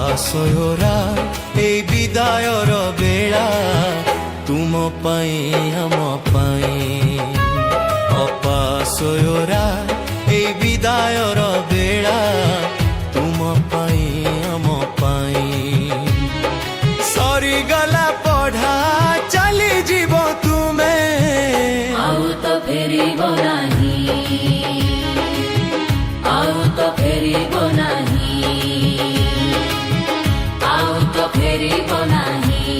ଅପାସୋରା ଏଇ ବିଦାୟର ବେଳା ତୁମ ପାଇଁ ଆମ ପାଇଁ ଅପାସୋରା ଏଇ ବିଦାୟର ବେଳା ତୁମ ପାଇଁ ଆମ ପାଇଁ ସରିଗଲା ପଢ଼ା ଚାଲିଯିବ ତୁମେ ଆଉ ତ ଫେରିବ ନାହିଁ ଆଉ ତ ଫେରିବ ନାହିଁ ଆଉ ତ ଫେରିବ ନାହିଁ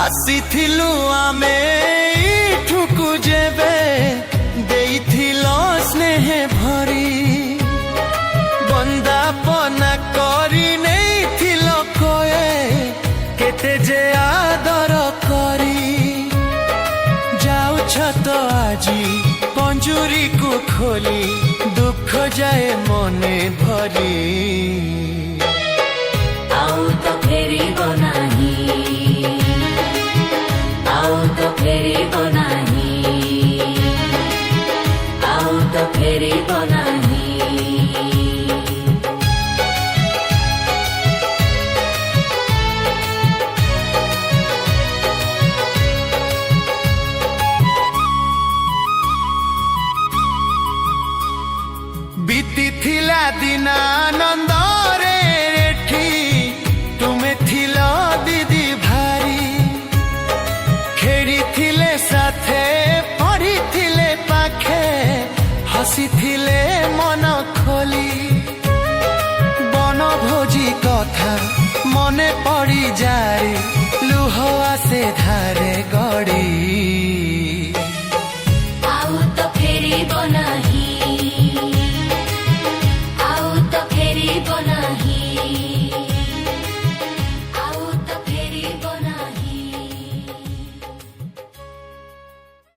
ଆସିଥିଲୁ ଆମେ ଏଇଠୁକୁ ଯେବେ ଦେଇଥିଲ ସ୍ନେହ ଭରି ବନ୍ଦାପନା କରି ନେଇଥିଲ କଏ କେତେ ଯେ ଆଦର କରି ଯାଉଛ ତ ଆଜି ପଞ୍ଜୁରୀକୁ ଖୋଲି ଦୁଃଖ ଯାଏ ମନେ ଭରି ଆଉ ତ ଫେରିବ ନାହିଁ ଆଉ ତ ଫେରିବ ନାହିଁ ଆଉ ତ ଫେରିବ ନାହିଁ ବିତିଥିଲା ଦିନ ଆନନ୍ଦରେ ଏଠି ତୁମେ ଥିଲ ଦିଦି ଭାରି ଖେଳିଥିଲେ ସାଥେ ପଢିଥିଲେ ପାଖେ ହସିଥିଲେ ମନ ଖୋଲି ବନଭୋଜି କଥା ମନେ ପଡି ଯାଏ